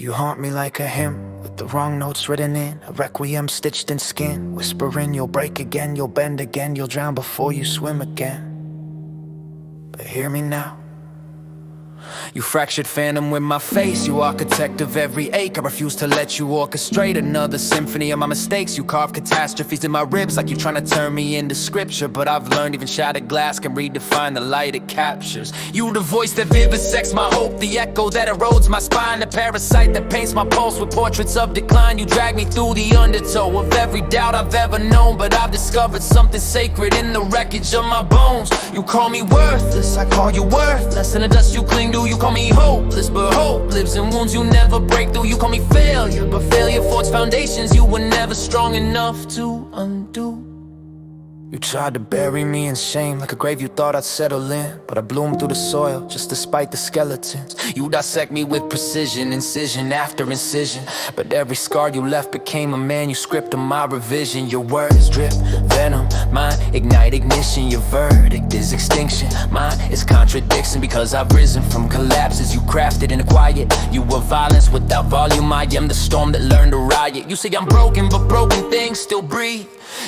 You haunt me like a hymn, with the wrong notes written in, a requiem stitched in skin. Whispering you'll break again, you'll bend again, you'll drown before you swim again. But hear me now. You fractured phantom with my face, you architect of every ache. I refuse to let you orchestrate another symphony of my mistakes. You carve catastrophes in my ribs like you're trying to turn me into scripture. But I've learned even shattered glass can redefine the light it captures. You the voice that vivisects my hope, the echo that erodes my spine, the parasite that paints my pulse with portraits of decline. You drag me through the undertow of every doubt I've ever known, but I've discovered something sacred in the wreckage of my bones. You call me worthless, I call you worthless, and the dust you cling to. You call me hopeless, but hope lives in wounds you never break through. You call me failure, but failure forged foundations you were never strong enough to undo. You tried to bury me in shame, like a grave you thought I'd settle in, but I bloomed through the soil, just despite the skeletons. You dissect me with precision, incision after incision, but every scar you left became a manuscript of my revision. Your words drip venom, mine ignite ignition. Your verdict is extinction, mine is contradiction. Because I've risen from collapses you crafted in the quiet. You were violence without volume, I am the storm that learned to riot. You say I'm broken, but broken things still breathe.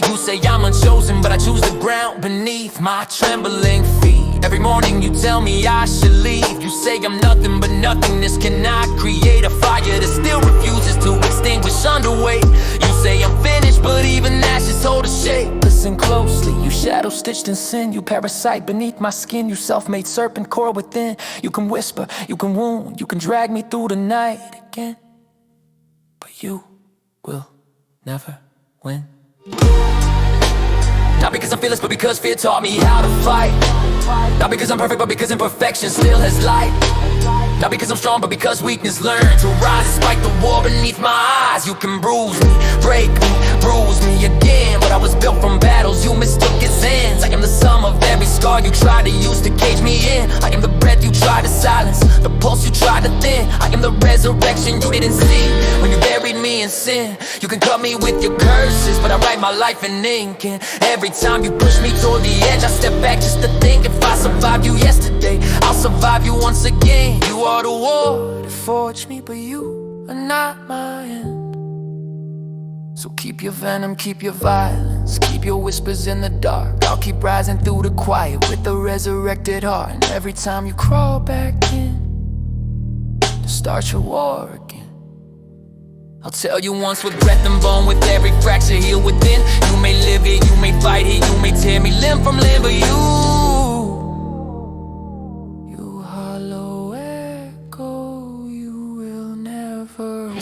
You say I'm unchosen, but I choose the ground beneath my trembling feet. Every morning you tell me I should leave. You say I'm nothing, but nothingness cannot create a fire that still refuses to extinguish under weight. You say I'm finished, but even ashes hold a shape. Listen closely, you shadow stitched in sin. You parasite beneath my skin, you self-made serpent core within. You can whisper, you can wound, you can drag me through the night again, but you will never win. Not because I'm fearless, but because fear taught me how to fight. Not because I'm perfect, but because imperfection still has light. Not because I'm strong, but because weakness learned to rise. Despite the war beneath my eyes, you can bruise me, break me, bruise me again. But I was built from battles you mistook as ends. I am the sum of every scar you tried to use to cage me in. I am the breath you tried to silence, the pulse you tried to thin. I am the resurrection you didn't see when you buried me in sin. You can cut me with your curses, but I write my life in ink. And every time you push me toward the edge, I step back just to think, if I survived you yesterday, I'll survive you once again. You are the war that forged me, but you are not my end. So keep your venom, keep your violence, keep your whispers in the dark. I'll keep rising through the quiet with a resurrected heart. And every time you crawl back in to start your war again, I'll tell you once with breath and bone, with every fracture healed within. You may live it, you may fight it, you may tear me limb from limb, but you hollow echo, you will never win.